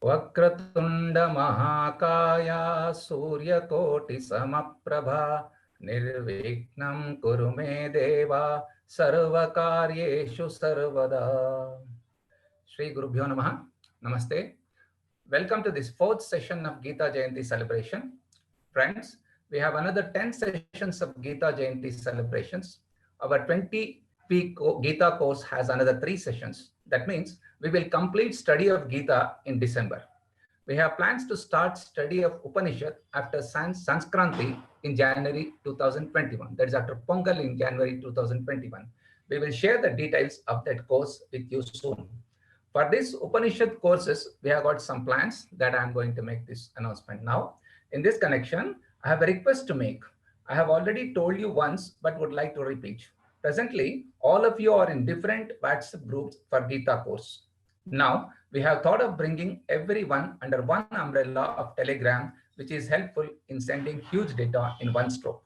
वक्रतुंड महाकाय सूर्यकोटि समप्रभा निर्विघ्नं कुरु मे देवा सर्वकार्येषु सर्वदा. Shri Gurubhyo Namaha. Namaste. Welcome to this fourth session of Gita Jayanti celebration. Friends, we have another 10 sessions of Gita Jayanti celebrations. Our 20-week Gita course has another 3 sessions. That means we will complete study of Gita in December. We have plans to start study of Upanishad after Sanskranti in January 2021. That is after Pongal in January 2021. We will share the details of that course with you soon. For this Upanishad courses, we have got some plans that I am going to make this announcement now. In this connection, I have a request to make. I have already told you once, but would like to repeat. Presently, all of you are in different WhatsApp groups for Gita course. Now, we have thought of bringing everyone under one umbrella of Telegram, which is helpful in sending huge data in one stroke.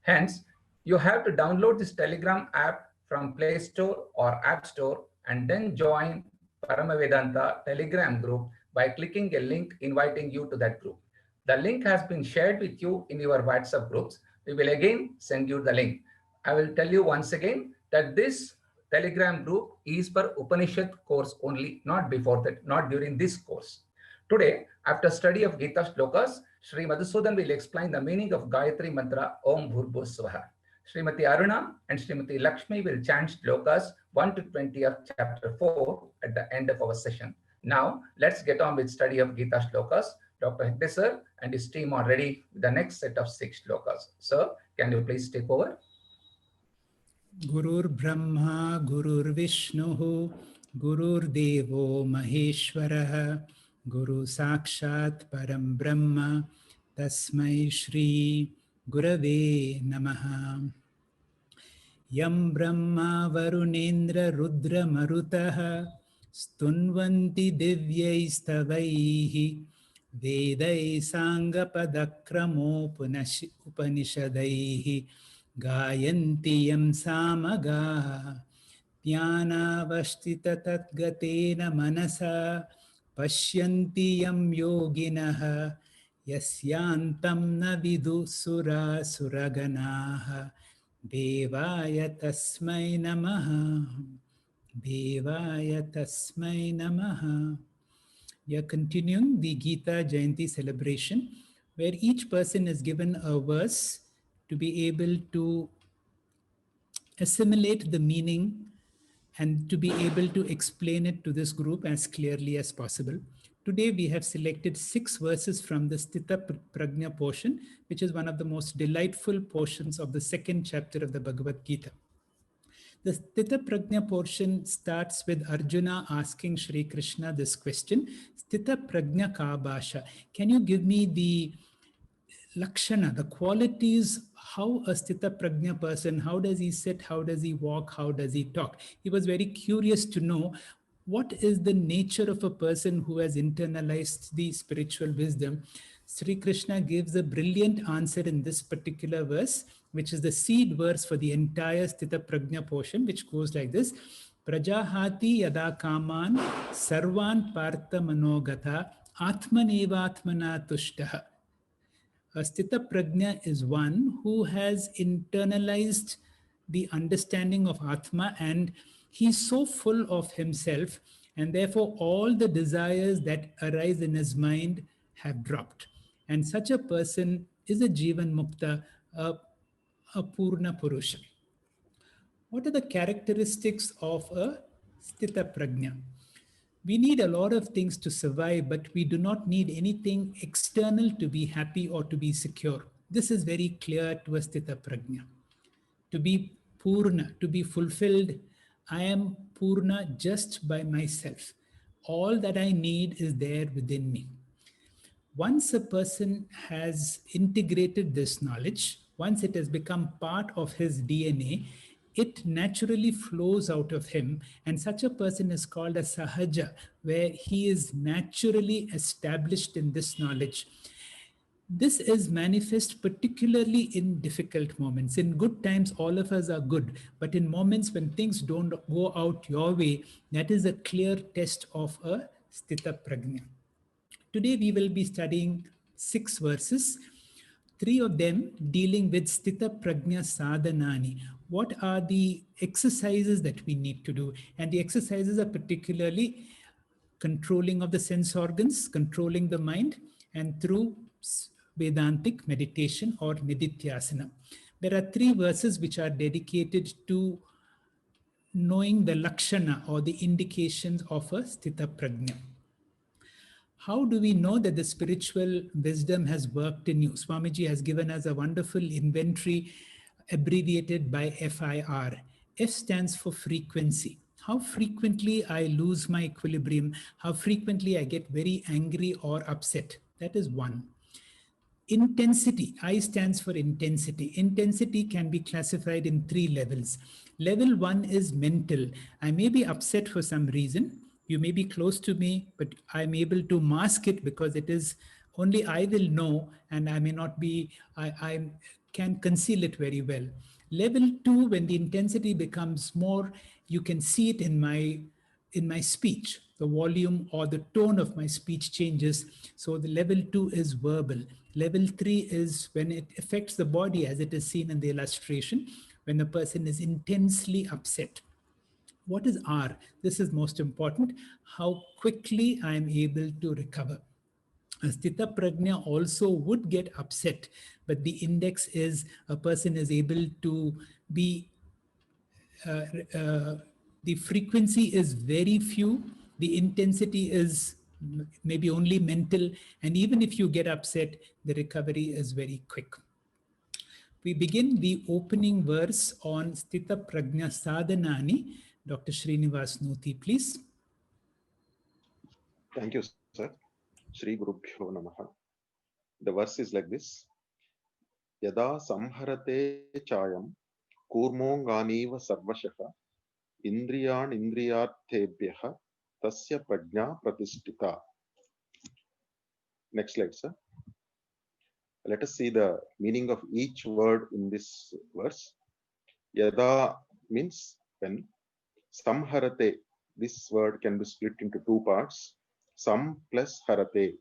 Hence, you have to download this Telegram app from Play Store or App Store and then join Paramavedanta Telegram group by clicking a link inviting you to that group. The link has been shared with you in your WhatsApp groups. We will again send you the link. I will tell you once again that this Telegram group is for Upanishad course only, not before that, not during this course. Today, after study of Gita shlokas, Sri Madhusudan will explain the meaning of Gayatri Mantra Om Bhurbhusvaha. Srimati Aruna and Srimati Lakshmi will chant shlokas 1 to 20 of chapter 4 at the end of our session. Now, let's get on with study of Gita shlokas. Dr. Hegde sir and his team are ready with the next set of 6 shlokas. Sir, can you please take over? Gurur Brahma, Gurur Vishnu, Gurur Devo Maheshwaraha, Guru Sakshat Param Brahma, Tasmai Shri Gurave Namaha. Yam Brahma Varunendra Rudra Marutaha, Stunvanti Divyaistavaihi, Vedai Sangapadakrammo Upanishadaihi, Gayanti yam samaga Jnanavashtita tatgatena manasa Pashyanti yam yoginaha Yasyantam na vidu sura suraganaha Devaya tasmai namaha Devaya tasmai namaha. We are continuing the Gita Jayanti celebration where each person is given a verse to be able to assimilate the meaning and to be able to explain it to this group as clearly as possible. Today we have selected 6 verses from the Sthita Prajna portion, which is one of the most delightful portions of the 2nd chapter of the Bhagavad Gita. The Sthita Prajna portion starts with Arjuna asking Shri Krishna this question, Sthita Prajna ka bhasha. Can you give me the lakshana, the qualities, how a Sthita Prajna person, how does he sit, how does he walk, how does he talk? He was very curious to know what is the nature of a person who has internalized the spiritual wisdom. Sri Krishna gives a brilliant answer in this particular verse, which is the seed verse for the entire Sthita Prajna portion, which goes like this. Prajahati yada kaman sarvan partha manogata atmanevatmana tushtaha. A Sthita Prajna is one who has internalized the understanding of Atma, and he's so full of himself, and therefore all the desires that arise in his mind have dropped. And such a person is a Jivan Mukta, a Purna Purusha. What are the characteristics of a Sthita Prajna? We need a lot of things to survive, but we do not need anything external to be happy or to be secure. This is very clear to a Sthita Prajna. To be Purna, to be fulfilled, I am Purna just by myself. All that I need is there within me. Once a person has integrated this knowledge, once it has become part of his DNA, it naturally flows out of him, and such a person is called a sahaja, where he is naturally established in this knowledge. This is manifest particularly in difficult moments. In good times, all of us are good, but in moments when things don't go out your way, that is a clear test of a Sthita Prajna. Today we will be studying 6 verses, 3 of them dealing with Sthita Prajna Sadhanani. What are the exercises that we need to do? And the exercises are particularly controlling of the sense organs, controlling the mind, and through Vedantic meditation or Nididhyasana. There are 3 verses which are dedicated to knowing the lakshana or the indications of a Sthita Prajna. How do we know that the spiritual wisdom has worked in you? Swamiji has given us a wonderful inventory abbreviated by FIR. F stands for frequency. How frequently I lose my equilibrium, how frequently I get very angry or upset. That is one. Intensity, I stands for intensity. Intensity can be classified in 3 levels. Level 1 is mental. I may be upset for some reason. You may be close to me, but I'm able to mask it because it is only I will know, and I may not be, I can conceal it very well. Level 2, when the intensity becomes more, you can see it in my speech. The volume or the tone of my speech changes. So the level 2 is verbal. Level 3 is when it affects the body, as it is seen in the illustration, when the person is intensely upset. What is R? This is most important. How quickly I am able to recover. Sthita Prajna also would get upset, but the index is a person is able to be the frequency is very few, the intensity is maybe only mental, and even if you get upset, the recovery is very quick. We begin the opening verse on Sthita Prajna Sadhanani. Dr. Srinivas Nuti, please. Thank you, sir. Shri Gurubhyo Namaha. The verse is like this. Yada samharate chayam kurmonganiva sarvashaha indriyan indriyarthebhyaha tasya prajna pratishtita. Next slide, sir. Let us see the meaning of each word in this verse. Yada means when. Samharate, this word can be split into 2 parts. Sam plus harate.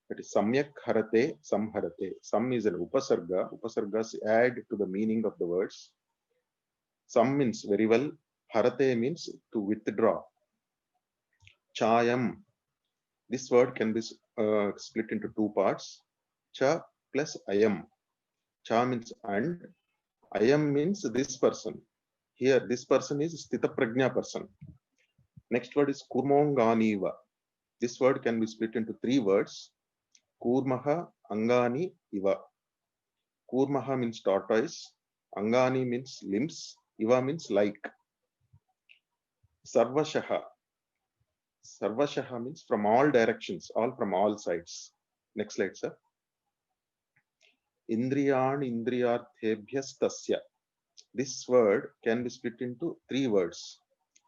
That is samyak harate, samharate. Sam is an upasarga. Upasargas add to the meaning of the words. Sam means very well. Harate means to withdraw. Chayam. This word can be split into 2 parts. Cha plus ayam. Cha means and. Ayam means this person. Here, this person is Sthita Prajna person. Next word is Kurmonganiva. This word can be split into 3 words. Kurmaha, Angani, Iva. Kurmaha means tortoise. Angani means limbs. Iva means like. Sarvashaha. Sarvashaha means from all directions, all from all sides. Next slide, sir. Indriyan indriyarthebhyas tasya. This word can be split into 3 words.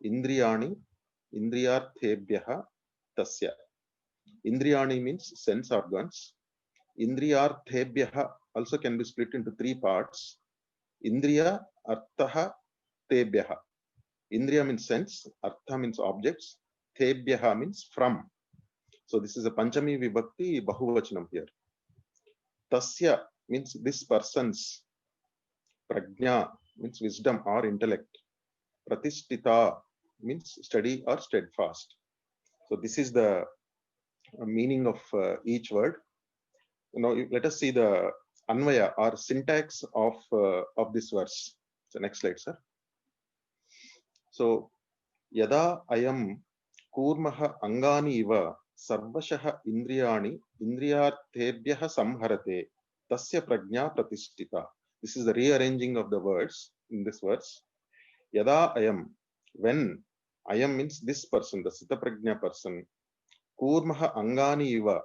Indriyani, indriyarthebhyaha, tasya. Indriyani means sense organs. Indriyarthebhyaha also can be split into 3 parts. Indriya, arthaha, tebhyaha. Indriya means sense, artha means objects, tebhyaha means from. So this is a Panchami Vibhakti Bahuvachanam here. Tasya means this person's. Prajna means wisdom or intellect. Pratishtita means steady or steadfast. So this is the meaning of each word. Now let us see the anvaya or syntax of this verse. So next slide, sir. So yada ayam kurmaha angani iva sarvashaha indriyani indriyarthebhyaha samharate tasya prajna pratishtita. This is the rearranging of the words in this verse. Yada ayam, when. Ayam means this person, the Sthita Prajna person. Kurmaha angani iva,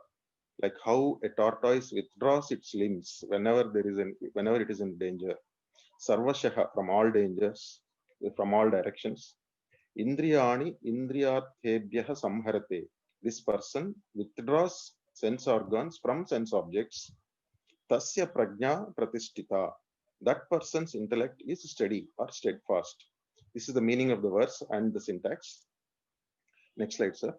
like how a tortoise withdraws its limbs whenever it is in danger. Sarvashaha, from all dangers, from all directions. Indriyani indriyarthebhyaha samharate. This person withdraws sense organs from sense objects. Tasya prajna pratishtita. That person's intellect is steady or steadfast. This is the meaning of the verse and the syntax. Next slide, sir.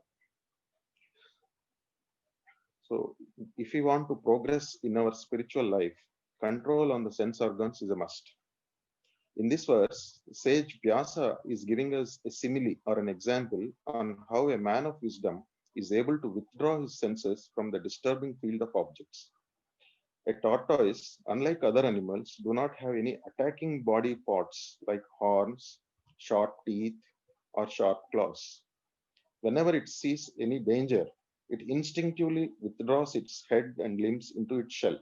So if we want to progress in our spiritual life, control on the sense organs is a must. In this verse, sage Vyasa is giving us a simile or an example on how a man of wisdom is able to withdraw his senses from the disturbing field of objects. A tortoise, unlike other animals, do not have any attacking body parts like horns, sharp teeth, or sharp claws. Whenever it sees any danger, it instinctively withdraws its head and limbs into its shell.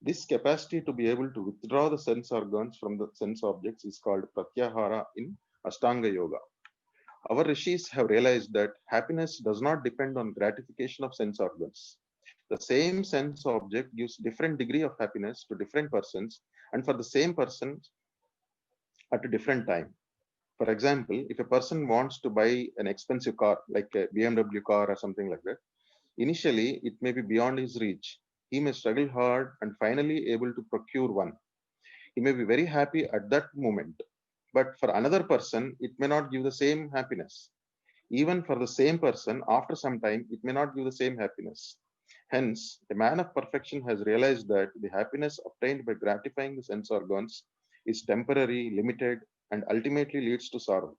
This capacity to be able to withdraw the sense organs from the sense objects is called pratyahara in Ashtanga Yoga. Our rishis have realized that happiness does not depend on gratification of sense organs. The same sense object gives different degree of happiness to different persons and for the same person at a different time. For example, if a person wants to buy an expensive car, like a BMW car or something like that, initially it may be beyond his reach. He may struggle hard and finally able to procure one. He may be very happy at that moment, but for another person, it may not give the same happiness. Even for the same person, after some time, it may not give the same happiness. Hence, a man of perfection has realized that the happiness obtained by gratifying the sense organs is temporary, limited, and ultimately leads to sorrow.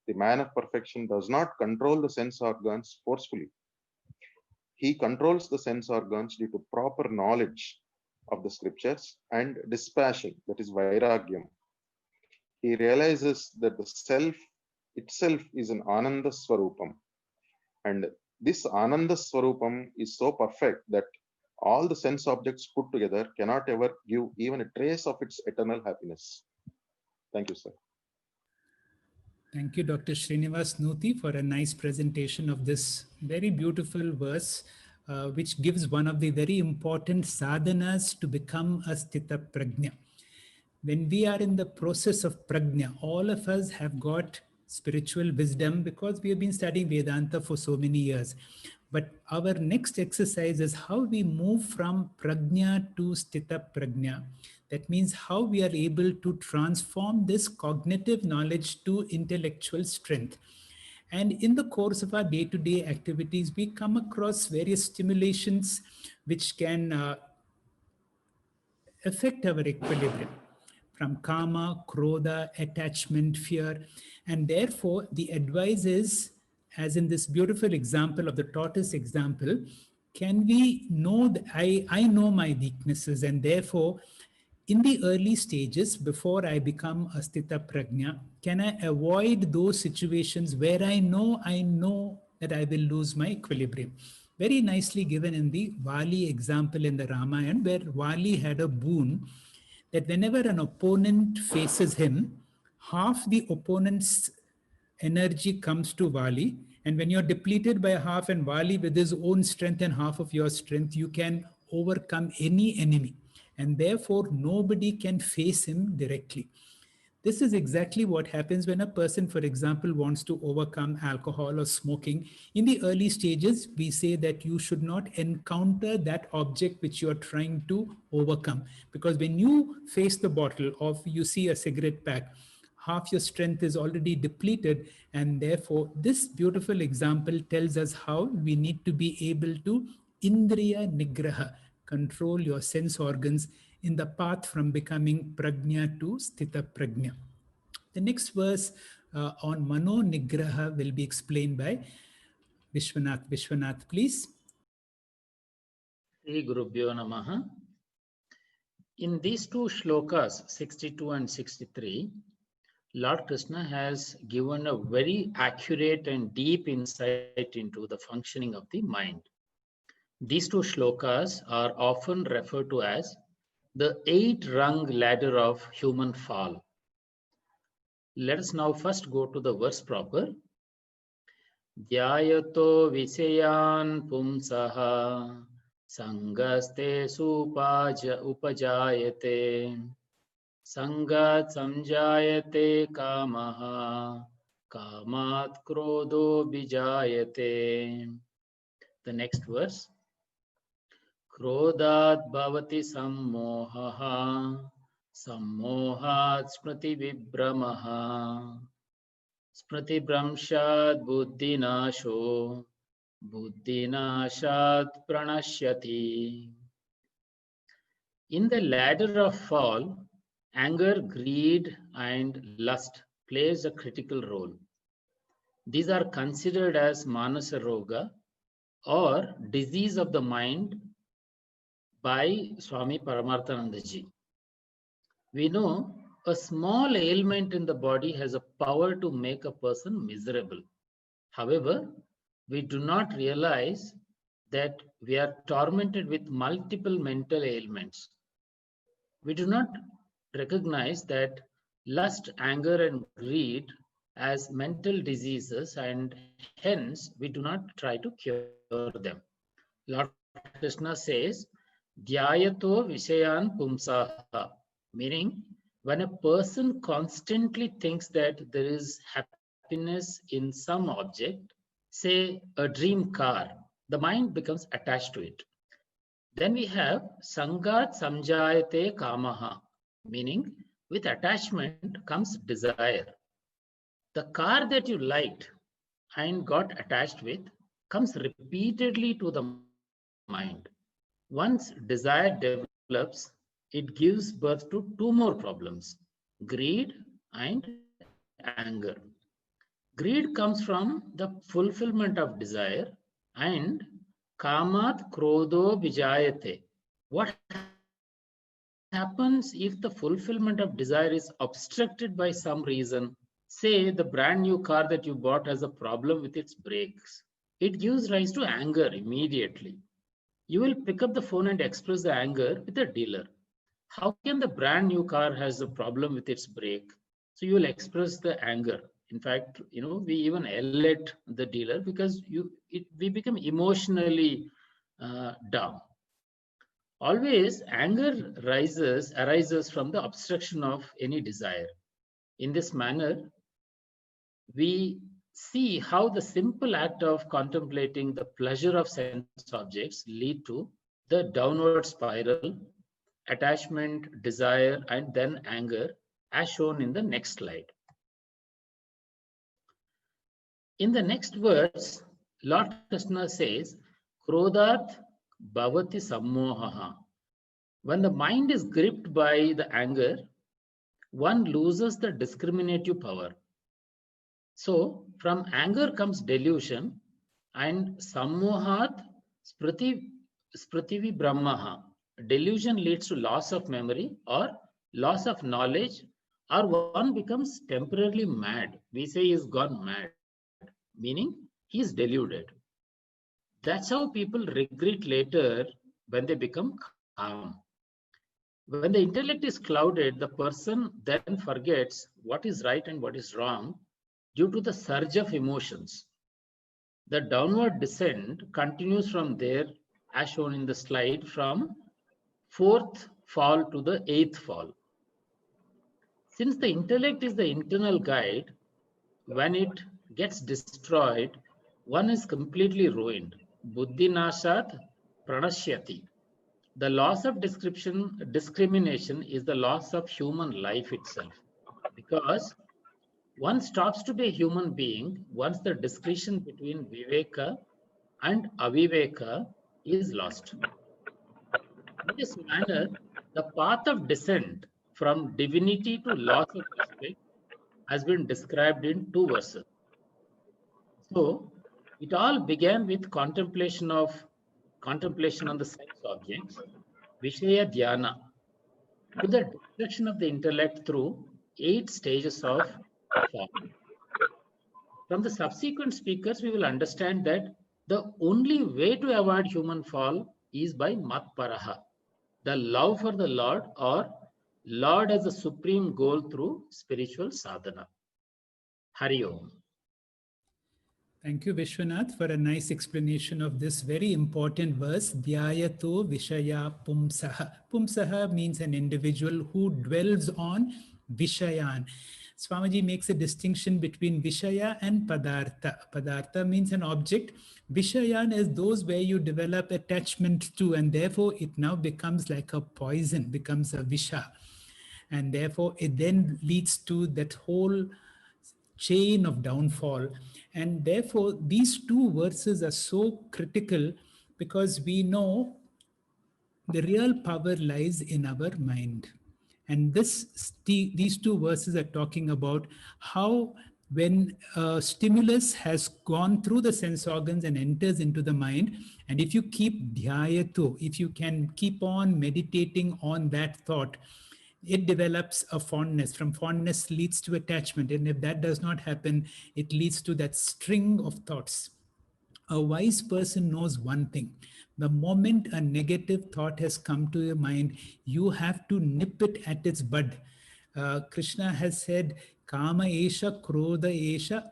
The man of perfection does not control the sense organs forcefully. He controls the sense organs due to proper knowledge of the scriptures and dispassion, that is vairagyam. He realizes that the self itself is an Ananda Swarupam. And this Ananda Swarupam is so perfect that all the sense objects put together cannot ever give even a trace of its eternal happiness. Thank you, sir. Thank you, Dr. Srinivas Nuti, for a nice presentation of this very beautiful verse, which gives one of the very important sadhanas to become a Sthita Prajna. When we are in the process of Prajna, all of us have got spiritual wisdom because we have been studying Vedanta for so many years. But our next exercise is how we move from Prajna to Sthita Prajna. That means how we are able to transform this cognitive knowledge to intellectual strength. And in the course of our day-to-day activities, we come across various stimulations which can affect our equilibrium, from kama, krodha, attachment, fear. And therefore, the advice is, as in this beautiful example of the tortoise example, can we know that I know my weaknesses, and therefore, in the early stages, before I become a Sthita Prajna, can I avoid those situations where I know that I will lose my equilibrium? Very nicely given in the Vali example in the Ramayana, where Vali had a boon that whenever an opponent faces him, half the opponent's energy comes to Vali. And when you're depleted by half and Vali with his own strength and half of your strength, you can overcome any enemy. And therefore, nobody can face him directly. This is exactly what happens when a person, for example, wants to overcome alcohol or smoking. In the early stages, we say that you should not encounter that object which you are trying to overcome. Because when you face the bottle or you see a cigarette pack, half your strength is already depleted. And therefore, this beautiful example tells us how we need to be able to Indriya Nigraha, control your sense organs in the path from becoming Prajna to Sthita Prajna. The next verse on Mano Nigraha will be explained by Vishwanath. Vishwanath, please. Shri Gurubhyo Namaha. In these two shlokas, 62 and 63, Lord Krishna has given a very accurate and deep insight into the functioning of the mind. These two shlokas are often referred to as the 8-rung ladder of human fall. Let us now first go to the verse proper. Dhyayato visayan pumsaha sangaste upajayate sangat samjayate kamaha kamat krodho bijayate. The next verse. Krodhat bhavati sammohaha sammohat smriti vibramaha smriti bramshad buddhinasho buddhinashat pranashyati. In the ladder of fall, anger, greed, and lust plays a critical role. These are considered as manasa roga, or disease of the mind, by Swami Paramarthanandaji. We know a small ailment in the body has a power to make a person miserable. However, we do not realize that we are tormented with multiple mental ailments. We do not recognize that lust, anger, and greed as mental diseases, and hence we do not try to cure them. Lord Krishna says, Dhyayato Vishayan Pumsaha, meaning when a person constantly thinks that there is happiness in some object, say a dream car, the mind becomes attached to it. Then we have Sangat Samjayate Kamaha, meaning with attachment comes desire. The car that you liked and got attached with comes repeatedly to the mind. Once desire develops, it gives birth to two more problems, greed and anger. Greed comes from the fulfillment of desire, and kamat krodho vijayate. What happens if the fulfillment of desire is obstructed by some reason? Say the brand new car that you bought has a problem with its brakes. It gives rise to anger immediately. You will pick up the phone and express the anger with the dealer. How can the brand new car has a problem with its brake? So you will express the anger. In fact, we even yell at the dealer because we become emotionally down. Always anger arises from the obstruction of any desire. In this manner, we see how the simple act of contemplating the pleasure of sense objects lead to the downward spiral, attachment, desire, and then anger, as shown in the next slide. In the next verse, Lord Krishna says, Krodhat bhavati sammohaha. When the mind is gripped by the anger, one loses the discriminative power. So, from anger comes delusion, and sammohat spritivi brahmaha. Delusion leads to loss of memory or loss of knowledge, or one becomes temporarily mad. We say he's gone mad, meaning he is deluded. That's how people regret later when they become calm. When the intellect is clouded, the person then forgets what is right and what is wrong due to the surge of emotions. The downward descent continues from there, as shown in the slide, from 4th fall to the 8th fall. Since the intellect is the internal guide, when it gets destroyed, one is completely ruined. Buddhinashat pranashyati. The loss of discrimination is the loss of human life itself, because one stops to be a human being once the distinction between viveka and aviveka is lost. In this manner, the path of descent from divinity to loss of respect has been described in 2 verses. So, it all began with contemplation on the sense objects, Vishaya Dhyana, to the destruction of the intellect through 8 stages of fall. From the subsequent speakers, we will understand that the only way to avoid human fall is by Matparaha, the love for the Lord, or Lord as the supreme goal through spiritual sadhana. Hari Om. Thank you, Vishwanath, for a nice explanation of this very important verse, Dhyayato Vishaya Pumsaha. Pumsaha means an individual who dwells on Vishayan. Swamiji makes a distinction between Vishaya and Padartha. Padartha means an object. Vishayan is those where you develop attachment to, and therefore it now becomes like a poison, becomes a Visha. And therefore it then leads to that whole chain of downfall. And therefore, these two verses are so critical because we know the real power lies in our mind. And these two verses are talking about how when a stimulus has gone through the sense organs and enters into the mind, and if you keep dhyato, if you can keep on meditating on that thought, it develops a fondness. From fondness leads to attachment. And if that does not happen, it leads to that string of thoughts. A wise person knows one thing. The moment a negative thought has come to your mind, you have to nip it at its bud. Krishna has said, Kama Esha, Krodha Esha,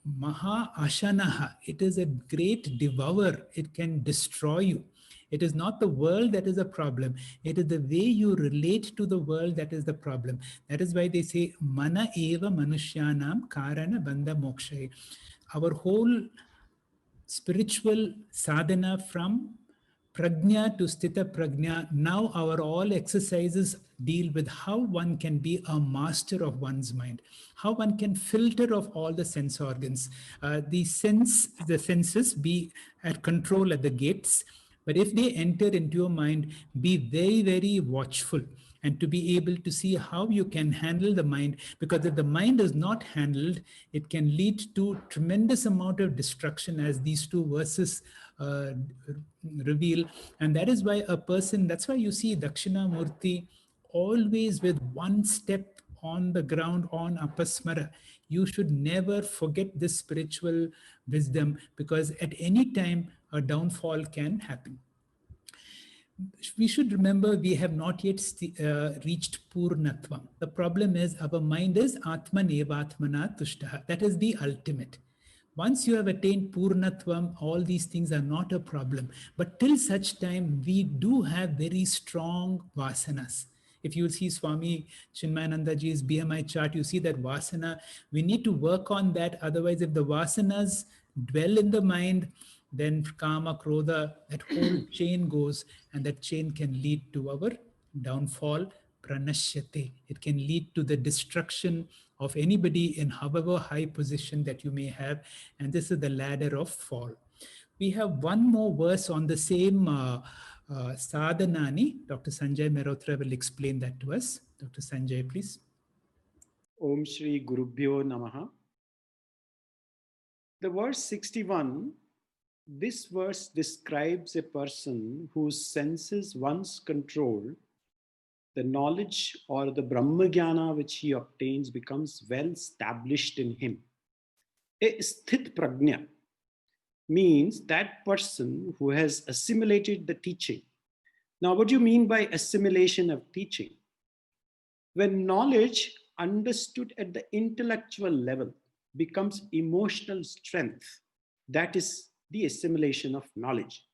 Maha Ashanaha. It is a great devourer. It can destroy you. It is not the world that is a problem. It is the way you relate to the world that is the problem. That is why they say, Mana eva manushyanam karana bandha mokshay. Our whole spiritual sadhana from prajna to sthita prajna, now our all exercises deal with how one can be a master of one's mind, how one can filter of all the sense organs. The senses be at control at the gates, but if they enter into your mind, be very, very watchful, and to be able to see how you can handle the mind, because if the mind is not handled, it can lead to tremendous amount of destruction, as these two verses reveal. And that is why a person, that's why you see Dakshinamurti always with one step on the ground on apasmara. You should never forget this spiritual wisdom, because at any time a downfall can happen. We should remember we have not yet reached Purnatvam. The problem is our mind is Atman Evatmana Tushtaha. That is the ultimate. Once you have attained Purnatvam, all these things are not a problem. But till such time, we do have very strong vasanas. If you see Swami Chinmayanandaji's BMI chart, you see that vasana, we need to work on that. Otherwise, if the vasanas dwell in the mind, then kama, krodha, that whole chain goes, and that chain can lead to our downfall, pranashyate. It can lead to the destruction of anybody in however high position that you may have, and this is the ladder of fall. We have one more verse on the same sadhanani. Dr. Sanjay Mehrotra will explain that to us. Dr. Sanjay, please. Om Shri Gurubhyo Namaha. The verse 61, this verse describes a person whose senses once controlled, the knowledge or the Brahmagyana which he obtains becomes well established in him. A sthit prajna means that person who has assimilated the teaching. Now, what do you mean by assimilation of teaching? When knowledge understood at the intellectual level becomes emotional strength, that is the assimilation of knowledge.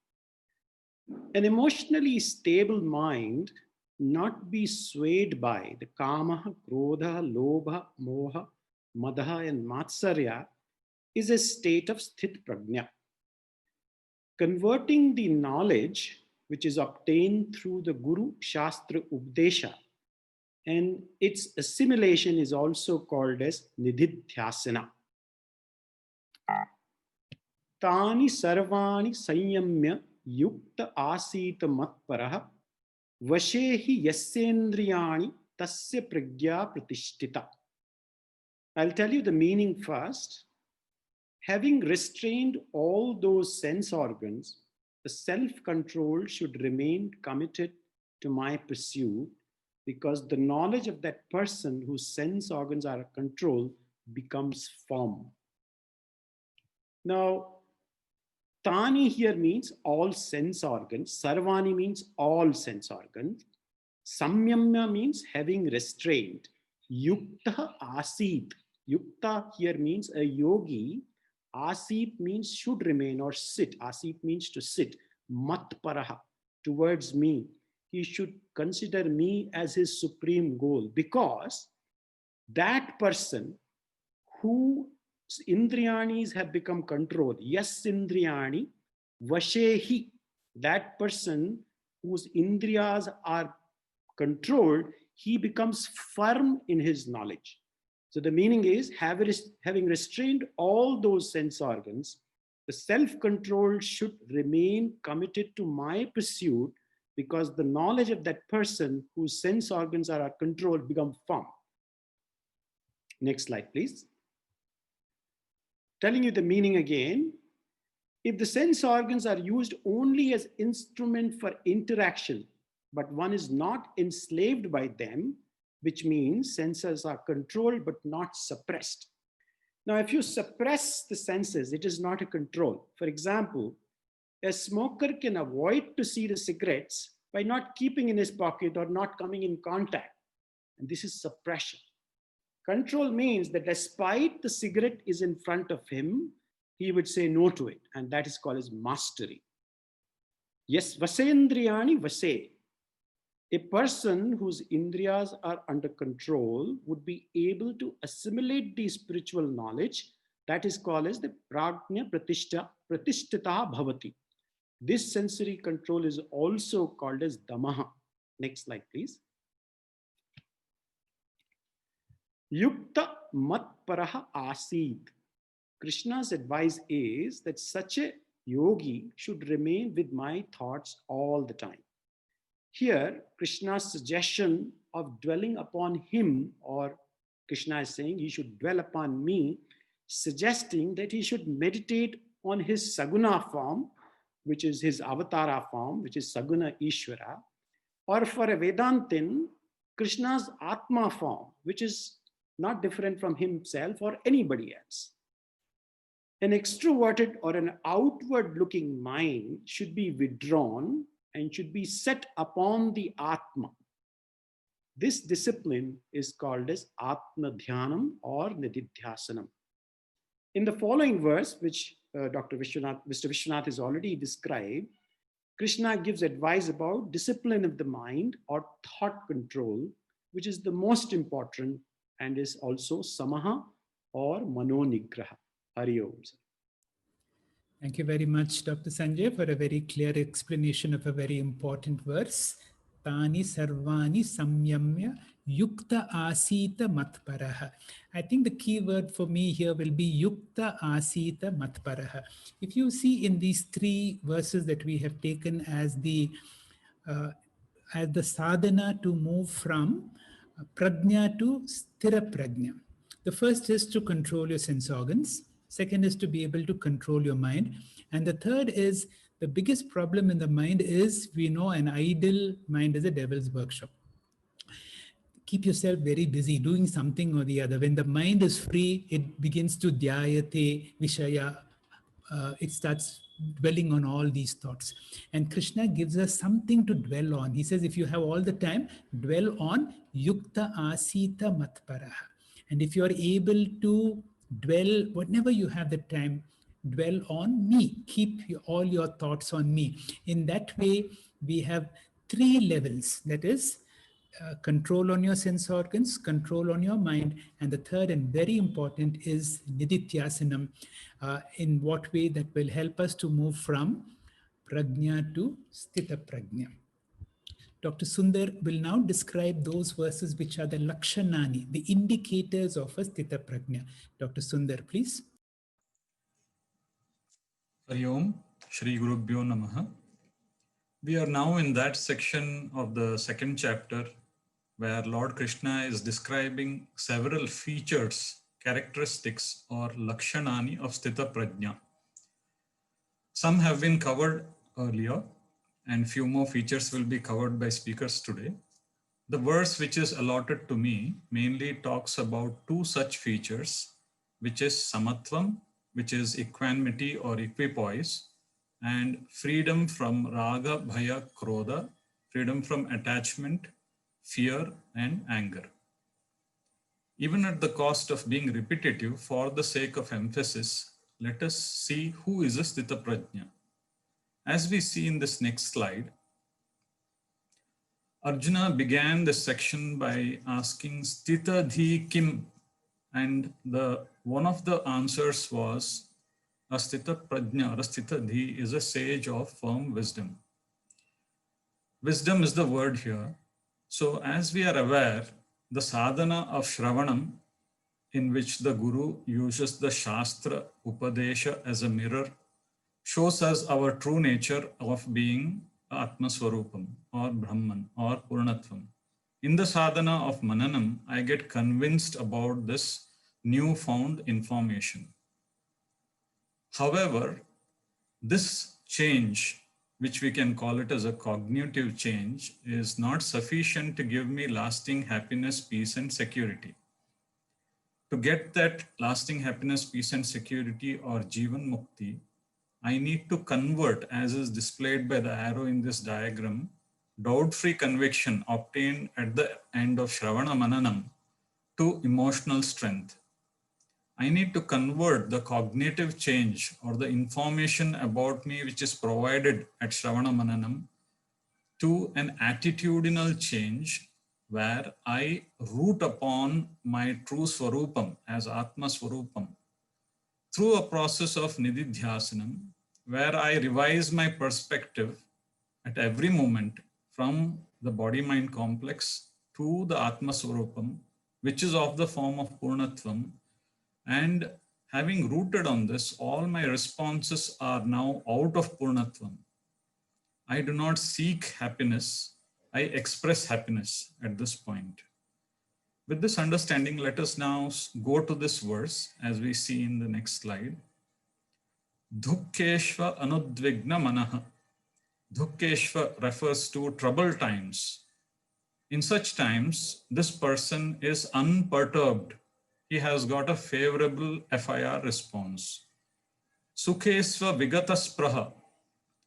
An emotionally stable mind not be swayed by the kama, krodha, lobha, moha, madha, and matsarya is a state of sthit prajna. Converting the knowledge which is obtained through the Guru Shastra Updesha, and its assimilation is also called as nididhyasana. Tani sarvani sanyamya yukta asita matparaha vashehi yasyendriyani tasya pragya pratishtita. I'll tell you the meaning first. Having restrained all those sense organs, the self-control should remain committed to my pursuit, because the knowledge of that person whose sense organs are controlled becomes firm. Now, Tani here means all sense organs. Sarvani means all sense organs. Samyamya means having restrained. Yukta asit. Yukta here means a yogi. Asit means should remain or sit. Asit means to sit. Matparaha, towards me. He should consider me as his supreme goal, because that person whose indriyanis have become controlled, yes indriyani, vashehi, that person whose indriyas are controlled, he becomes firm in his knowledge. So the meaning is, having restrained all those sense organs, the self-control should remain committed to my pursuit, because the knowledge of that person whose sense organs are controlled become firm. Next slide, please. Telling you the meaning again. If the sense organs are used only as instrument for interaction, but one is not enslaved by them, which means senses are controlled but not suppressed. Now, if you suppress the senses, it is not a control. For example, a smoker can avoid to see the cigarettes by not keeping in his pocket or not coming in contact. And this is suppression. Control means that despite the cigarette is in front of him, he would say no to it. And that is called as mastery. Yes, vasendriyani vase. A person whose indriyas are under control would be able to assimilate the spiritual knowledge. That is called as the prajna pratishtita bhavati. This sensory control is also called as damaha. Next slide, please. Yukta matparaha asid. Krishna's advice is that such a yogi should remain with my thoughts all the time. Here, Krishna's suggestion of dwelling upon him, or Krishna is saying he should dwell upon me, suggesting that he should meditate on his Saguna form, which is his Avatara form, which is Saguna Ishvara, or for a Vedantin, Krishna's Atma form, which is not different from himself or anybody else. An extroverted or an outward-looking mind should be withdrawn and should be set upon the Atma. This discipline is called as Atma Dhyanam or Nididhyasanam. In the following verse, which Mr. Vishwanath has already described, Krishna gives advice about discipline of the mind or thought control, which is the most important and is also Samaha or Manonigraha. Hari Om. Thank you very much, Dr. Sanjay, for a very clear explanation of a very important verse. Tani sarvani samyamya yukta asita matparaha. I think the key word for me here will be yukta asita matparaha. If you see in these three verses that we have taken as the sadhana to move from prajna to sthira prajna. The first is to control your sense organs. Second is to be able to control your mind. And the third is, the biggest problem in the mind is, we know an idle mind is a devil's workshop. Keep yourself very busy doing something or the other. When the mind is free, it begins to dhyayate vishaya. It starts dwelling on all these thoughts. And Krishna gives us something to dwell on. He says, if you have all the time, dwell on yukta asita matparaha. And if you are able to dwell, whenever you have the time, dwell on me. Keep all your thoughts on me. In that way, we have three levels. That is, control on your sense organs, control on your mind, and the third and very important is nididhyasanam. In what way that will help us to move from prajna to sthita prajna. Dr. Sundar will now describe those verses which are the lakshanani, the indicators of a sthita prajna. Dr. Sundar, please. Hari Om, Shri Gurubhyo Namaha. We are now in that section of the second chapter where Lord Krishna is describing several features, characteristics or lakshanani of sthita prajna. Some have been covered earlier, and few more features will be covered by speakers today. The verse which is allotted to me mainly talks about two such features, which is samatvam, which is equanimity or equipoise, and freedom from raga, bhaya, krodha, freedom from attachment, fear, and anger. Even at the cost of being repetitive, for the sake of emphasis, let us see who is a sthita prajna. As we see in this next slide, Arjuna began this section by asking sthita dhi kim, and one of the answers was a sthita prajna or a sthita dhi is a sage of firm wisdom. Wisdom is the word here. So as we are aware, the sadhana of Shravanam in which the Guru uses the Shastra Upadesha as a mirror, shows us our true nature of being Atma Swarupam or Brahman or Purnatvam. In the sadhana of Mananam, I get convinced about this newfound information. However, this change, which we can call it as a cognitive change, is not sufficient to give me lasting happiness, peace, and security. To get that lasting happiness, peace, and security or Jivan Mukti, I need to convert, as is displayed by the arrow in this diagram, doubt-free conviction obtained at the end of Shravana Mananam to emotional strength. I need to convert the cognitive change or the information about me which is provided at Shravana Mananam to an attitudinal change where I root upon my true Swarupam as Atma Swarupam through a process of Nididhyasanam, where I revise my perspective at every moment from the body-mind complex to the Atma Swarupam, which is of the form of Purnatvam. And having rooted on this, all my responses are now out of Purnatvam. I do not seek happiness, I express happiness at this point. With this understanding, let us now go to this verse as we see in the next slide. Dukkeshva anudvigna manaha. Dukkeshva refers to troubled times. In such times, this person is unperturbed. He has got a favorable FIR response. Sukhesva vigataspraha.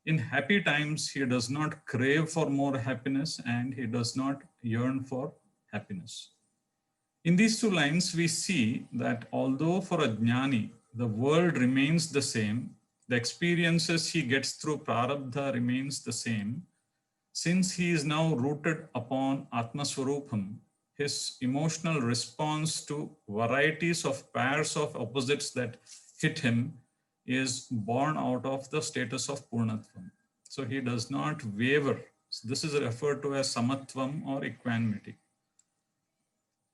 In happy times, he does not crave for more happiness and he does not yearn for happiness. In these two lines, we see that although for a jnani, the world remains the same, the experiences he gets through prarabdha remains the same, since he is now rooted upon Atma Swarupam, his emotional response to varieties of pairs of opposites that hit him is born out of the status of Purnatvam. So he does not waver. So this is referred to as Samatvam or equanimity.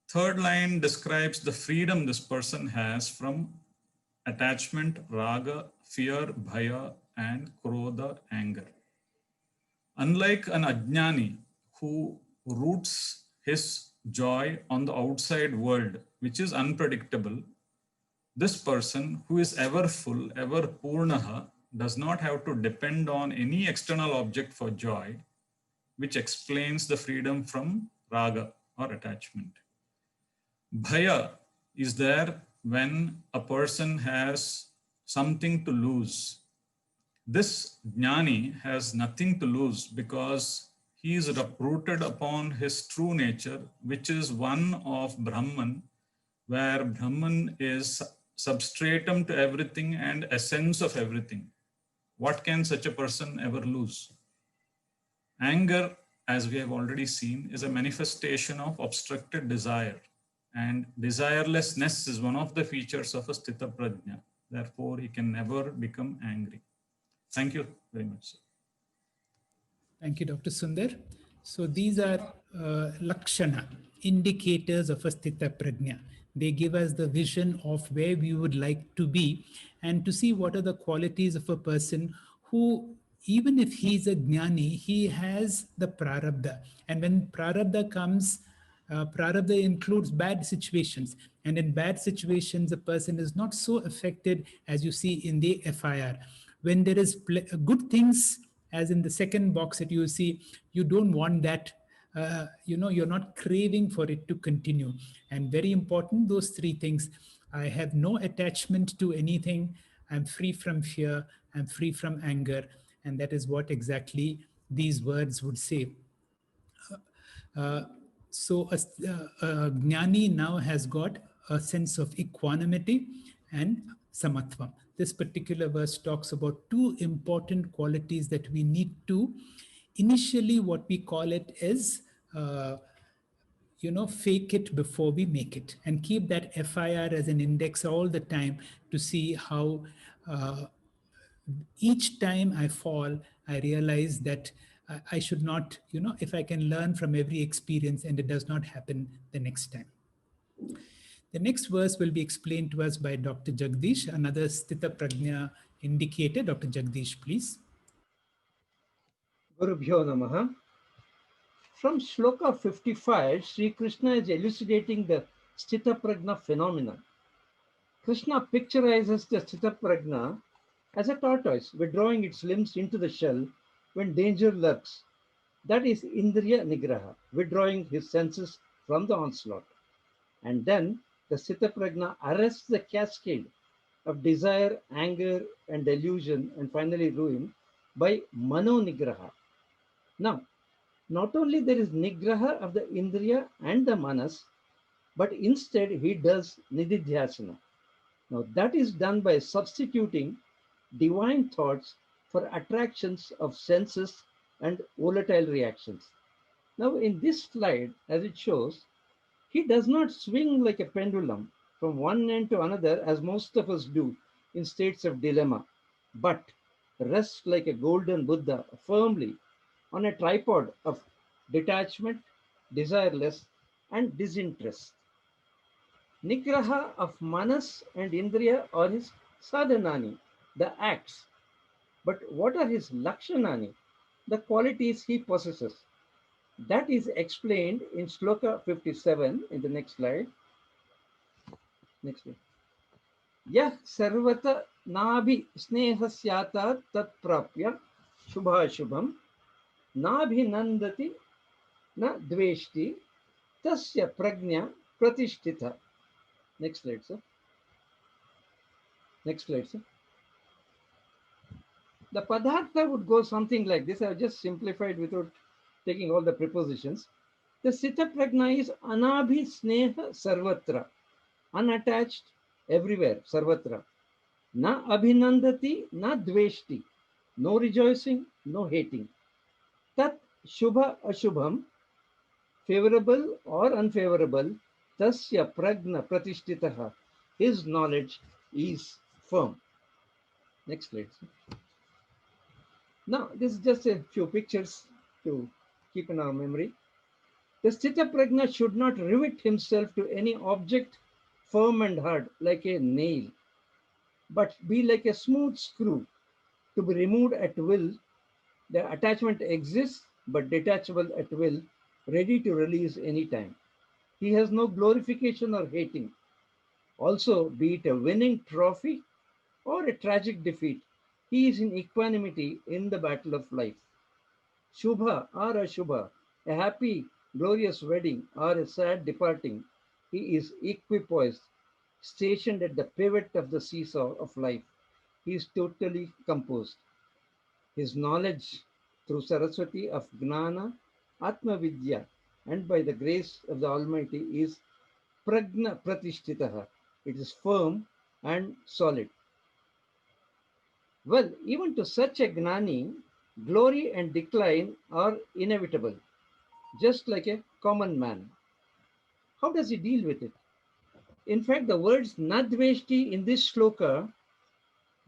Third line describes the freedom this person has from attachment, raga, fear, bhaya, and krodha, anger. Unlike an ajnani who roots his joy on the outside world, which is unpredictable, this person who is ever full, ever purnaha, does not have to depend on any external object for joy, which explains the freedom from raga or attachment. Bhaya is there when a person has something to lose. This jnani has nothing to lose because he is rooted upon his true nature, which is one of Brahman, where Brahman is substratum to everything and essence of everything. What can such a person ever lose? Anger, as we have already seen, is a manifestation of obstructed desire. And desirelessness is one of the features of a sthita prajna. Therefore, he can never become angry. Thank you very much, sir. Thank you, Dr. Sundar. So these are lakshana, indicators of a sthita prajna. They give us the vision of where we would like to be and to see what are the qualities of a person who, even if he's a jnani, he has the prarabdha. And when prarabdha comes, prarabdha includes bad situations. And in bad situations, a person is not so affected as you see in the FIR. When there is good things, as in the second box that you see, you don't want that. You're not craving for it to continue. And very important, those three things. I have no attachment to anything. I'm free from fear. I'm free from anger. And that is what exactly these words would say. So a jnani now has got a sense of equanimity and samatvam. This particular verse talks about two important qualities that we need to, initially what we call it is, fake it before we make it, and keep that FIR as an index all the time to see how each time I fall, I realize that I should not, if I can learn from every experience and it does not happen the next time. The next verse will be explained to us by Dr. Jagdish, another Sthita Prajna indicator. Dr. Jagdish, please. Gurubhyo Namaha. From Shloka 55, Sri Krishna is elucidating the Sthita Prajna phenomena. Krishna picturizes the Sthita Prajna as a tortoise withdrawing its limbs into the shell when danger lurks. That is Indriya Nigraha, withdrawing his senses from the onslaught. And then the Sthita Prajna arrests the cascade of desire, anger, and delusion, and finally ruin by Mano Nigraha. Now, not only there is Nigraha of the Indriya and the Manas, but instead he does Nididhyasana. Now, that is done by substituting divine thoughts for attractions of senses and volatile reactions. Now, in this slide, as it shows, he does not swing like a pendulum from one end to another as most of us do in states of dilemma, but rests like a golden Buddha firmly on a tripod of detachment, desireless, and disinterest. Nigraha of Manas and Indriya are his sadhanani, the acts. But what are his lakshanani, the qualities he possesses? That is explained in Shloka 57 in the next slide. Next slide. Yah sarvata nabhi snehasyata tat prapya shubhashubham nabhi nandati na dveshti tasya prajna pratishtita. Next slide, sir. Next slide, sir. The Padartha would go something like this. I have just simplified without taking all the prepositions. The Sthita Prajna is Anabhi Sneha Sarvatra, unattached everywhere, Sarvatra. Na Abhinandati, na Dveshti, no rejoicing, no hating. Tat Shubha Ashubham, favorable or unfavorable, Tasya Prajna Pratishtitaha, his knowledge is firm. Next slide. Now, this is just a few pictures to keep in our memory. The Sthita Prajna should not rivet himself to any object firm and hard like a nail, but be like a smooth screw to be removed at will. The attachment exists, but detachable at will, ready to release anytime. He has no glorification or hating. Also, be it a winning trophy or a tragic defeat, he is in equanimity in the battle of life. Shubha or Ashubha, a happy, glorious wedding or a sad departing, he is equipoised, stationed at the pivot of the seesaw of life. He is totally composed. His knowledge through Saraswati of Gnana, Atma Vidya, and by the grace of the Almighty is Prajna Pratishtitaha. It is firm and solid. Well, even to such a Gnani, glory and decline are inevitable, just like a common man. How does he deal with it? In fact, the words Nadveshti in this shloka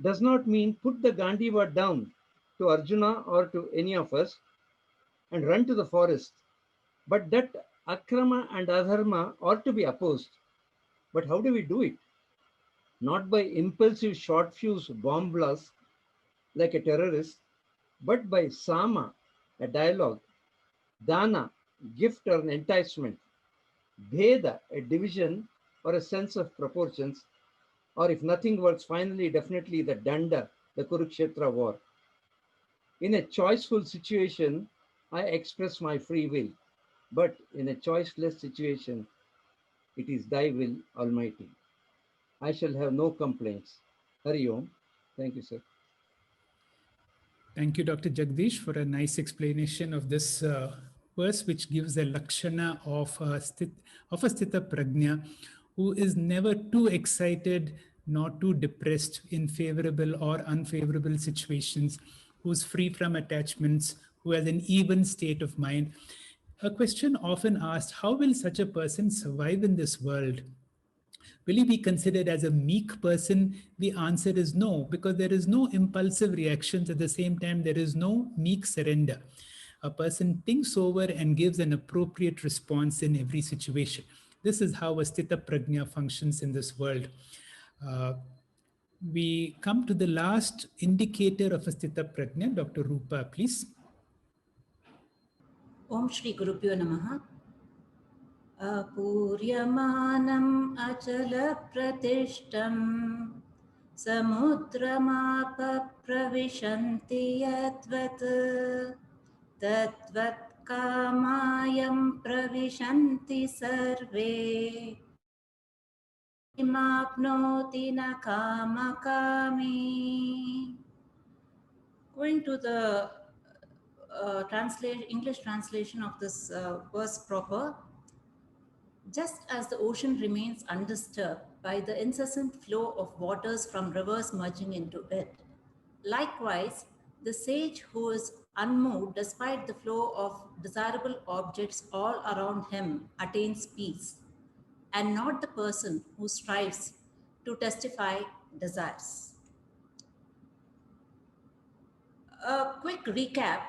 does not mean put the Gandiva down to Arjuna or to any of us and run to the forest, but that akrama and adharma ought to be opposed. But how do we do it? Not by impulsive short fuse bomb blasts like a terrorist, but by sama, a dialogue, dana, gift or an enticement, bheda, a division or a sense of proportions, or if nothing works, finally, definitely the danda, the Kurukshetra war. In a choiceful situation, I express my free will, but in a choiceless situation, it is thy will, Almighty. I shall have no complaints. Hari Om. Thank you, sir. Thank you, Dr. Jagdish, for a nice explanation of this verse, which gives a lakshana of a Sthita Prajna, who is never too excited nor too depressed in favorable or unfavorable situations, who is free from attachments, who has an even state of mind. A question often asked, how will such a person survive in this world? Will he be considered as a meek person? The answer is no, because there is no impulsive reactions. At the same time, there is no meek surrender. A person thinks over and gives an appropriate response in every situation. This is how a Sthita Prajna functions in this world. We come to the last indicator of a Sthita Prajna. Dr. Rupa, please. Om Shri Gurubhyo Namaha. Apuryamanam achala pratishtam samudramapa pravishanti yadvat tatvat kamayam pravishanti sarve imapnoti na kamakami. Going to the English translation of this verse proper. Just as the ocean remains undisturbed by the incessant flow of waters from rivers merging into it, likewise, the sage who is unmoved despite the flow of desirable objects all around him attains peace, and not the person who strives to testify desires. A quick recap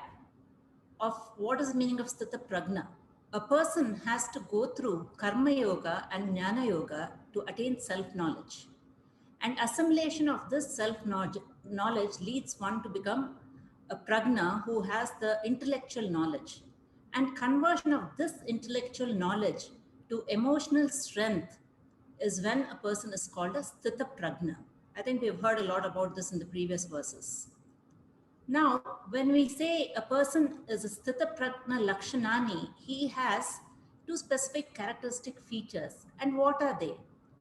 of what is the meaning of Sthita Prajna. A person has to go through Karma Yoga and Jnana Yoga to attain self-knowledge. And assimilation of this self-knowledge leads one to become a Prajna who has the intellectual knowledge. And conversion of this intellectual knowledge to emotional strength is when a person is called a Sthita Prajna. I think we've heard a lot about this in the previous verses. Now, when we say a person is a Sthita Prajna Lakshanani, he has two specific characteristic features. And what are they?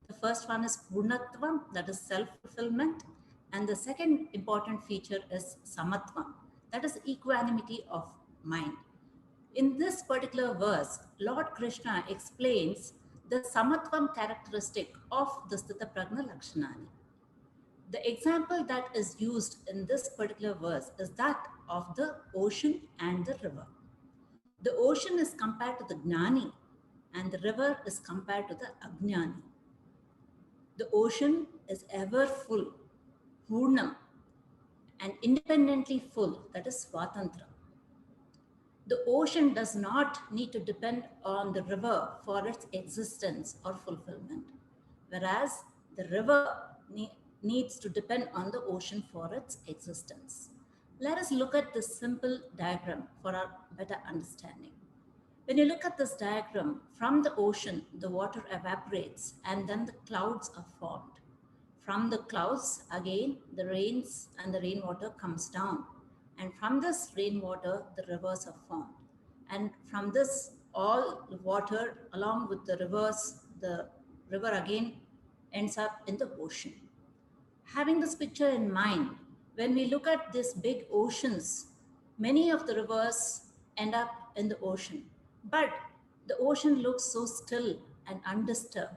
The first one is Purnatvam, that is self-fulfillment. And the second important feature is Samatvam, that is equanimity of mind. In this particular verse, Lord Krishna explains the Samatvam characteristic of the Sthita Prajna Lakshanani. The example that is used in this particular verse is that of the ocean and the river. The ocean is compared to the Gnani and the river is compared to the Ajnani. The ocean is ever full, Purnam, and independently full, that is Swatantra. The ocean does not need to depend on the river for its existence or fulfillment, whereas the river needs to depend on the ocean for its existence. Let us look at this simple diagram for our better understanding. When you look at this diagram, from the ocean, the water evaporates and then the clouds are formed. From the clouds, again, the rains and the rainwater comes down. And from this rainwater, the rivers are formed. And from this, all the water along with the rivers, the river again ends up in the ocean. Having this picture in mind, when we look at these big oceans, many of the rivers end up in the ocean. But the ocean looks so still and undisturbed.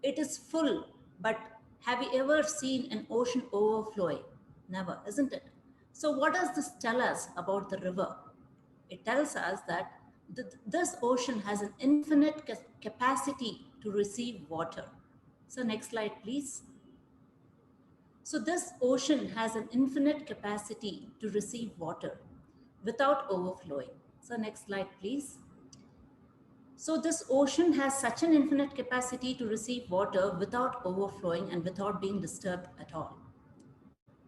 It is full, but have you ever seen an ocean overflowing? Never, isn't it? So what does this tell us about the river? It tells us that this ocean has an infinite capacity to receive water. So next slide, please. So this ocean has an infinite capacity to receive water without overflowing. So next slide, please. So this ocean has such an infinite capacity to receive water without overflowing and without being disturbed at all.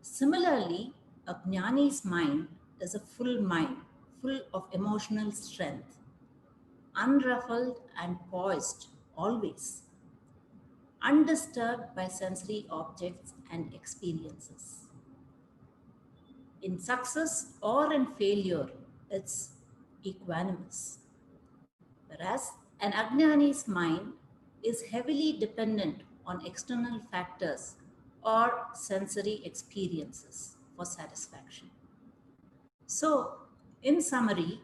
Similarly, a Jnani's mind is a full mind, full of emotional strength, unruffled and poised always, undisturbed by sensory objects and experiences. In success or in failure, it's equanimous. Whereas an Ajnani's mind is heavily dependent on external factors or sensory experiences for satisfaction. So, in summary,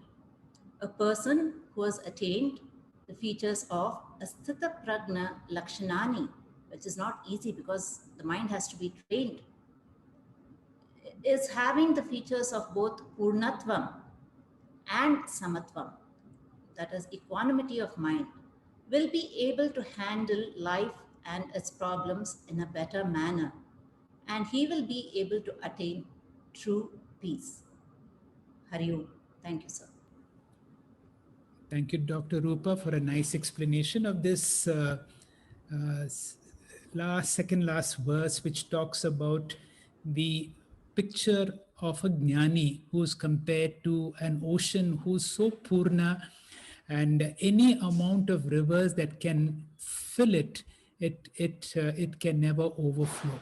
a person who has attained the features of a Sthita Prajna Lakshanani, which is not easy because the mind has to be trained, is having the features of both Purnatvam and Samatvam, that is equanimity of mind, will be able to handle life and its problems in a better manner, and he will be able to attain true peace. Hari Om. Thank you, sir. Thank you, Dr. Rupa, for a nice explanation of this second last verse, which talks about the picture of a jnani who's compared to an ocean who's so purna, and any amount of rivers that can fill it, it can never overflow.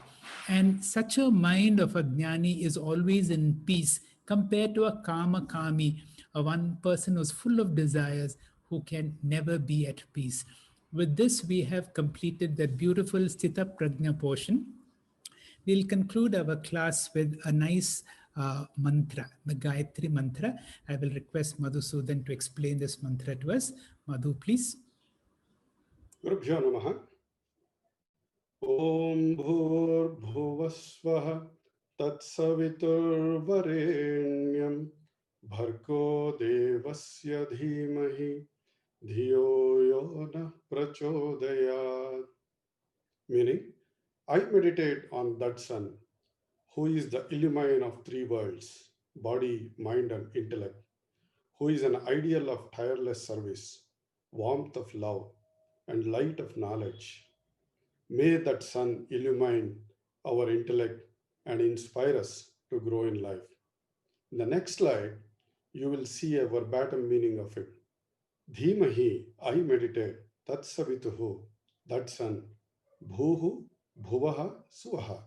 And such a mind of a jnani is always in peace compared to a kama kami, a one person who's full of desires, who can never be at peace. With this, we have completed the beautiful Sthita Prajna portion. We'll conclude our class with a nice mantra, the Gayatri mantra. I will request Madhusudan to explain this mantra to us. Madhu, please. Gurubhyo Namaha. Om Bhurbhuvasvaha Tatsaviturvarenyam Bhargo Devasya Dhimahi Dhiyo Yona Prachodayat. Meaning, I meditate on that Son, who is the illumine of three worlds, body, mind, and intellect, who is an ideal of tireless service, warmth of love, and light of knowledge. May that Sun illumine our intellect and inspire us to grow in life. In the next slide, you will see a verbatim meaning of it. Dhimahi, I meditate, Tat Savituhu, that Sun, Bhuhu, Bhuvaha, Suvaha,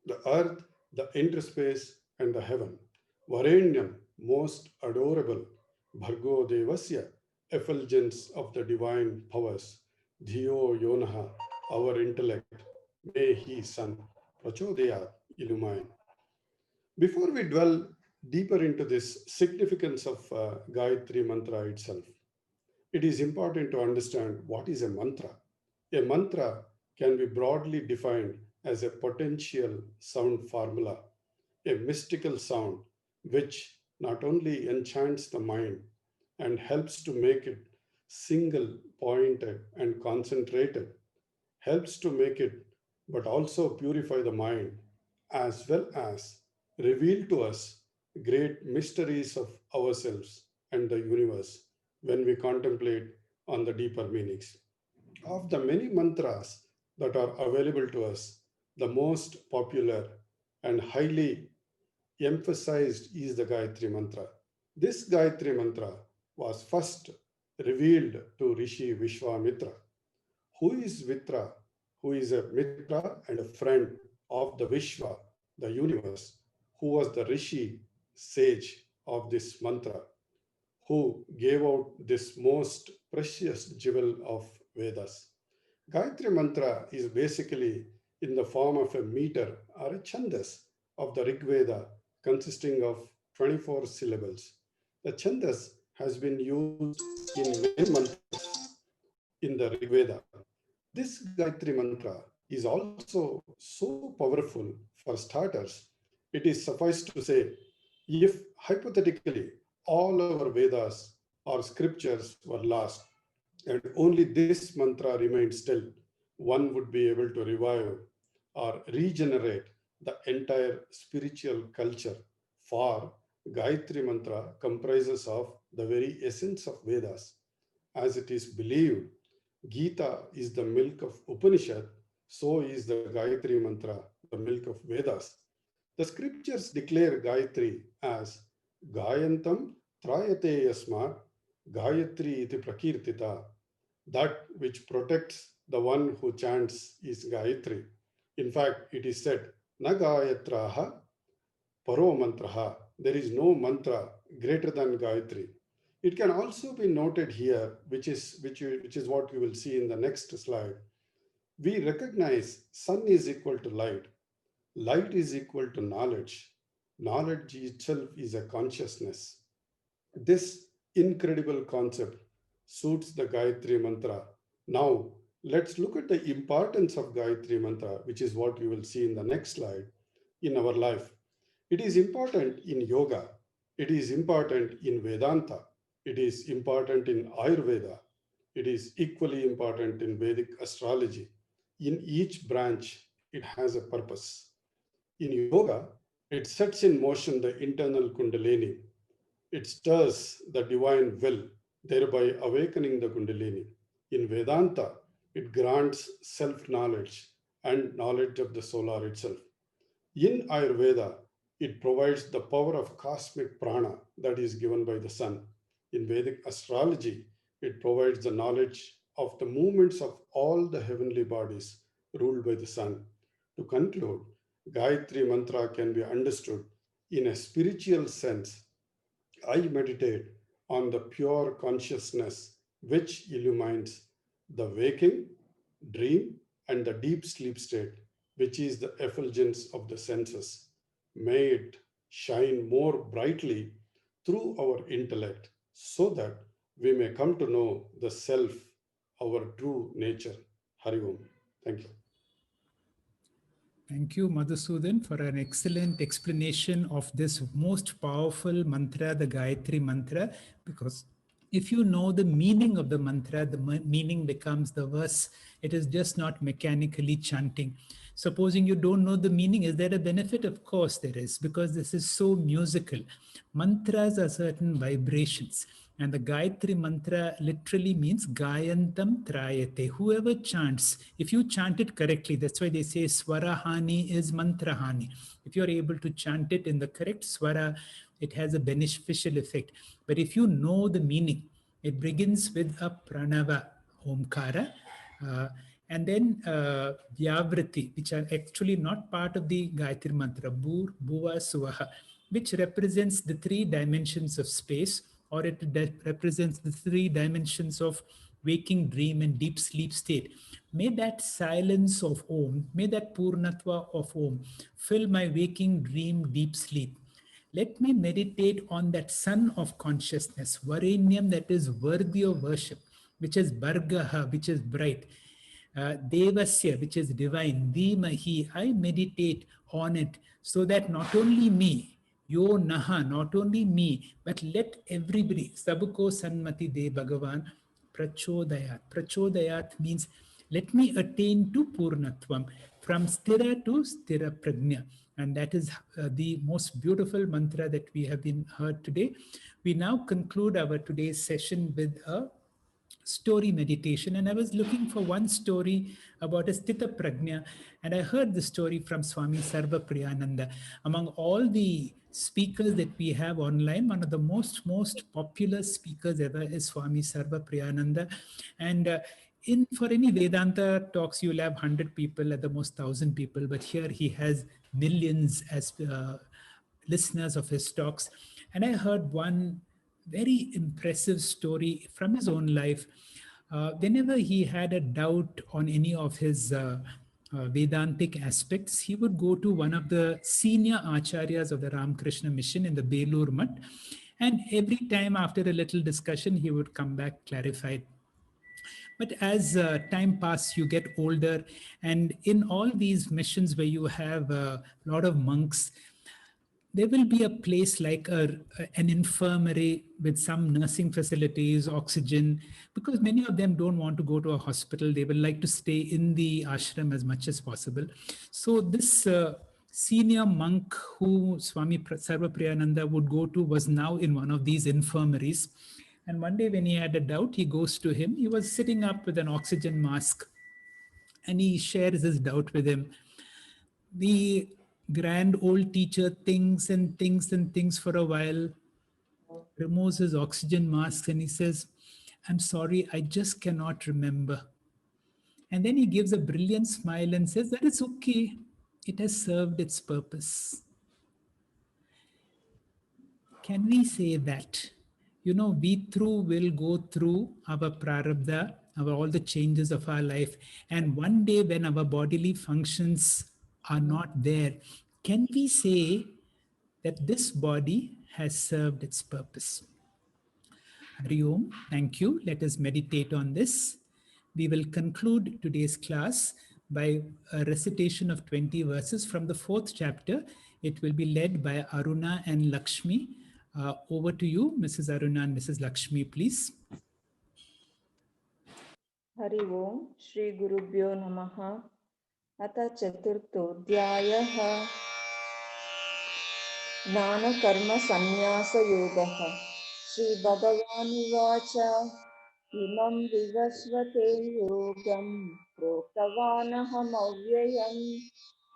the earth, the interspace, and the heaven. Varenyam, most adorable, Bhargo Devasya, effulgence of the divine powers, Dhiyo Yonaha, our intellect, may he Sun, Prachodayat, illumine. Before we dwell deeper into this significance of Gayatri mantra itself, it is important to understand what is a mantra. A mantra can be broadly defined as a potential sound formula, a mystical sound which not only enchants the mind and helps to make it single pointed and concentrated, helps to make it, but also purify the mind, as well as reveal to us great mysteries of ourselves and the universe when we contemplate on the deeper meanings. Of the many mantras that are available to us, the most popular and highly emphasized is the Gayatri mantra. This Gayatri mantra was first revealed to Rishi Vishwamitra. Who is Vitra? Who is a Mitra and a friend of the Vishwa, the universe, who was the Rishi sage of this mantra, who gave out this most precious jewel of Vedas. Gayatri mantra is basically in the form of a meter or a chandas of the Rig Veda, consisting of 24 syllables. The chandas has been used in many mantras in the Rig Veda. This Gayatri mantra is also so powerful. For starters, it is suffice to say, if hypothetically all our Vedas or scriptures were lost and only this mantra remained still, one would be able to revive or regenerate the entire spiritual culture. For Gayatri mantra comprises of the very essence of Vedas. As it is believed, Gita is the milk of Upanishad, so is the Gayatri mantra the milk of Vedas. The scriptures declare Gayatri as Gayantam Trayate Yasmat Gayatri iti Prakirtita. That which protects the one who chants is Gayatri. In fact, it is said, Na Gayatraha Paro Mantraha. There is no mantra greater than Gayatri. It can also be noted here, which is what you will see in the next slide. We recognize sun is equal to light. Light is equal to knowledge. Knowledge itself is a consciousness. This incredible concept suits the Gayatri mantra. Now, let's look at the importance of Gayatri mantra, which is what you will see in the next slide, in our life. It is important in yoga. It is important in Vedanta. It is important in Ayurveda. It is equally important in Vedic astrology. In each branch, it has a purpose. In yoga, it sets in motion the internal Kundalini. It stirs the divine will thereby awakening the Kundalini. In Vedanta, it grants self-knowledge and knowledge of the solar itself. In Ayurveda, it provides the power of cosmic prana that is given by the sun. In Vedic astrology, it provides the knowledge of the movements of all the heavenly bodies ruled by the sun. To conclude, Gayatri Mantra can be understood in a spiritual sense. I meditate on the pure consciousness which illumines the waking, dream, and the deep sleep state, which is the effulgence of the senses. May it shine more brightly through our intellect so that we may come to know the self, our true nature. Hari Om. Thank you. Thank you, Madhusudan, for an excellent explanation of this most powerful mantra, the Gayatri Mantra, because if you know the meaning of the mantra, the meaning becomes the verse. It is just not mechanically chanting. Supposing you don't know the meaning, is there a benefit? Of course there is, because this is so musical. Mantras are certain vibrations. And the Gayatri Mantra literally means Gayantam Trayate. Whoever chants, if you chant it correctly, that's why they say Swarahani is Mantrahani. If you're able to chant it in the correct Swara, it has a beneficial effect. But if you know the meaning, it begins with a Pranava, Omkara, and then Vyavriti, which are actually not part of the Gayatri Mantra, Bhur, Bhuva, Suvaha, which represents the 3 dimensions of space, or it represents the 3 dimensions of waking, dream, and deep sleep state. May that silence of Om, may that Purnatva of Om fill my waking, dream, deep sleep. Let me meditate on that sun of consciousness, Varenyam, that is worthy of worship, which is Bhargaha, which is bright. Devasya, which is divine, Dhimahi, I meditate on it so that not only me, Yo Naha, not only me, but let everybody, Sabuko Sanmati De Bhagavan, Prachodayat. Prachodayat means let me attain to Purnatvam, from Sthira to Sthira Prajna. And that is the most beautiful mantra that we have been heard today. We now conclude our today's session with a story meditation, and I was looking for one story about a Sthita Prajna, and I heard the story from Swami Sarva Priyananda. Among all the speakers that we have online, one of the most popular speakers ever is Swami Sarva Priyananda. And for any Vedanta talks, you'll have 100 people, at the most 1,000 people, but here he has millions as listeners of his talks. And I heard one very impressive story from his own life. Whenever he had a doubt on any of his Vedantic aspects, he would go to one of the senior acharyas of the Ramakrishna mission in the Belur Mutt, and every time after a little discussion, he would come back clarified. But as time passes, you get older, and in all these missions where you have a lot of monks, there will be a place like an infirmary with some nursing facilities, oxygen, because many of them don't want to go to a hospital. They will like to stay in the ashram as much as possible. So this senior monk who Swami Sarva Priyananda would go to was now in one of these infirmaries. And one day when he had a doubt, he goes to him. He was sitting up with an oxygen mask, and he shares his doubt with him. The grand old teacher thinks and thinks and thinks for a while, removes his oxygen mask, and he says, "I'm sorry, I just cannot remember." And then he gives a brilliant smile and says that it's okay. It has served its purpose. Can we say that? You know, we will go through our prarabdha, all the changes of our life. And one day when our bodily functions are not there, can we say that this body has served its purpose? Hari Om, thank you. Let us meditate on this. We will conclude today's class by a recitation of 20 verses from the 4th chapter. It will be led by Aruna and Lakshmi. Over to you, Mrs. Aruna and Mrs. Lakshmi, please. Hari Om, Shri Gurubhyo Namaha. Atha Chaturthodhyayah Jnana Karma Sannyasa Yogaha. श्रीभगवानुवाच इमं विवस्वते योगं प्रोक्तवानहमव्ययम्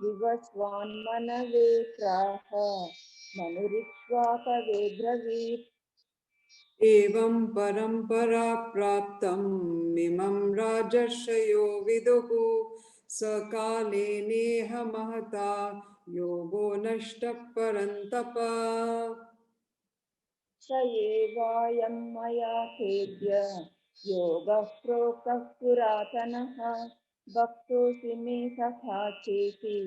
विवस्वान्मनवे प्राह मनुरिक्ष्वाकवे ब्रवीत् एवं परम्परा प्राप्तं मिमं राजर्षयो विदुः सकाले नेह महता योगो नष्टः परन्तप स एवायं मया तेभ्य योगः प्रोक्तः पुरातनः भक्तोऽसि मे सखा चेति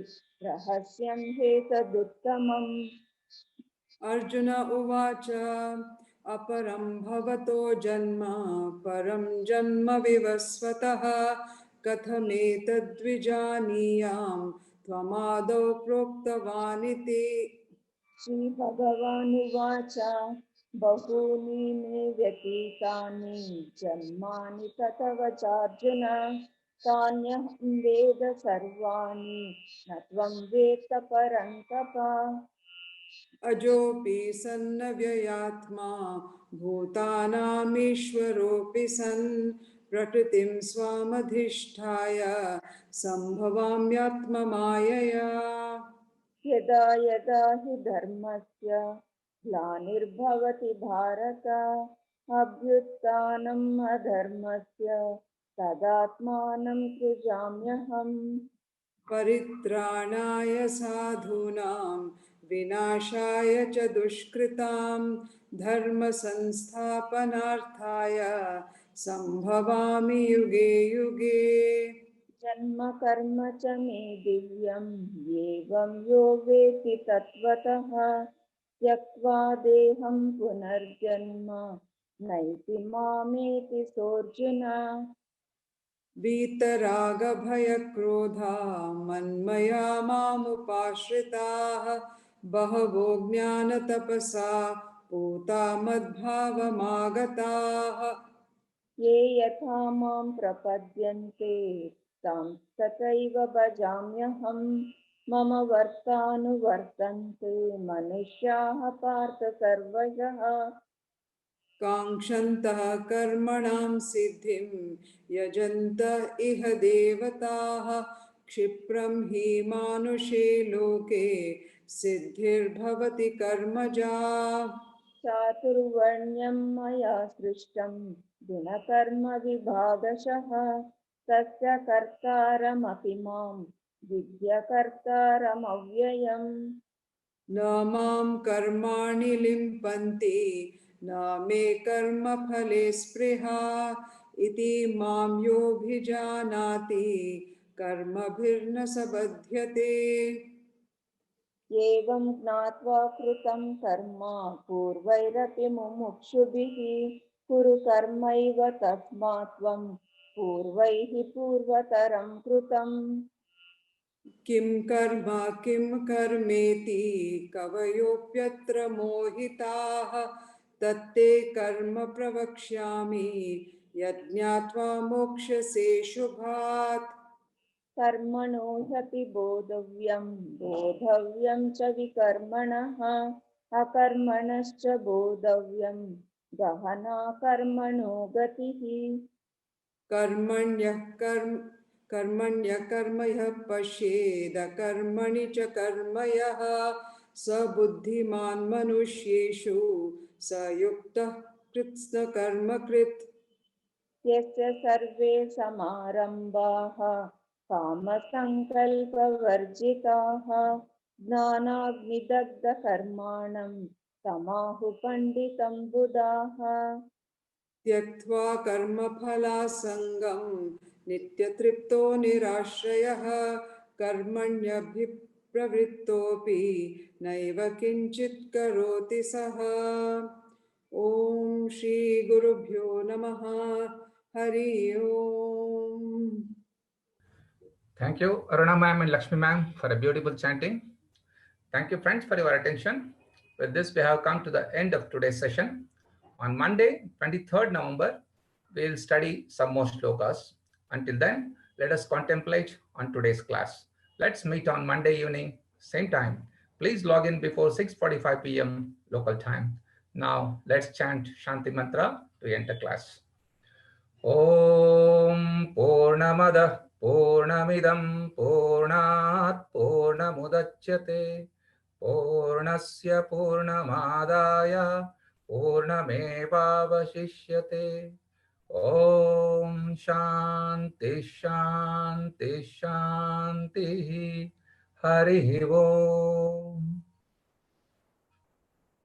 रहस्यं ह्येतदुत्तमम् अर्जुन उवाच अपरं भवतो जन्म परं जन्म विवस्वतः कथमेतद्विजानीयां त्वमादौ प्रोक्तवानिति श्रीभगवानुवाच बहूनि मे व्यतीतानि जन्मानि ततव चार्जुन तान्यहं वेद सर्वाणि न त्वं वेत्त परन्तप अजोऽपि सन्नव्ययात्मा भूतानामीश्वरोऽपि सन् प्रकृतिं स्वामधिष्ठाय सम्भवाम्यात्ममायया यदा यदा हि धर्मस्य ग्लानिर्भवति भारत अभ्युत्थानम् अधर्मस्य तदात्मानं सृजाम्यहम् परित्राणाय साधूनां विनाशाय च दुष्कृतां धर्म संस्थापनार्थाय संभवामि युगे युगे जन्म कर्म च मे दिव्यम् एवं यो वेत्ति तत्त्वतः त्यक्त्वा देहं पुनर्जन्म नैति मामेति सोऽर्जुन वीतरागभयक्रोधा मन्मया मामुपाश्रिताः बहवो ज्ञानतपसा पूता मद्भावमागताः ये यथा मां प्रपद्यन्ते तं तथैव भजाम्यहं मम वर्तानुवर्तन्ते मनुष्याः पार्थ सर्वशः काङ्क्षन्तः कर्मणां सिद्धिं यजन्त इह देवताः क्षिप्रं हि मानुषे लोके सिद्धिर्भवति कर्मजा चातुर्वर्ण्यं मया सृष्टं गुणकर्म विभागशः तस्य कर्तारमपि मां विद्यकर्तारमव्ययम् न मां कर्माणि लिम्पन्ति न मे कर्मफले स्पृहा इति मां योऽभिजानाति कर्मभिर्न स बध्यते एवं ज्ञात्वा कृतं कर्म पूर्वैरपि मुमुक्षुभिः कुरु कर्मैव तस्मात् त्वं पूर्वैः पूर्वतरं कृतम् किं कर्मेति कवयोऽप्यत्र मोहिताः तत्ते कर्म प्रवक्ष्यामि यज्ञात्वा मोक्ष्यसे शुभात् कर्मणो ह्यपि बोधव्यं च विकर्मणः अकर्मणश्च बोधव्यं गहना कर्मणो गतिः कर्मण्यः कर्म यः पश्येद कर्मणि च कर्म यः स बुद्धिमान् मनुष्येषु स युक्तः कृत्स्नकर्मकृत् यस्य सर्वे समारम्भाः कामसङ्कल्पवर्जिताः ज्ञानाग्निदग्धकर्माणं तमाहु पण्डितं बुधाः त्यक्त्वा कर्मफलासङ्गं नित्यतृप्तो निराश्रयः कर्मण्यभिप्रवृत्तोऽपि नैव किञ्चित् करोति सः ॐ श्रीगुरुभ्यो नमः हरि ओम् Thank you, Aruna ma'am and Lakshmi ma'am, for a beautiful chanting. Thank you, friends, for your attention. With this, we have come to the end of today's session. On Monday, 23rd November, we will study some more shlokas. Until then, let us contemplate on today's class. Let's meet on Monday evening, same time. Please log in before 6:45 p.m. local time. Now let's chant Shanti Mantra to end the class. Om Purnamadah Purnamidam Purnat Purnamudachyate Purnasya Purnamadaya Purnamevavashishyate. Om Shanti Shanti Shanti. Hari Om.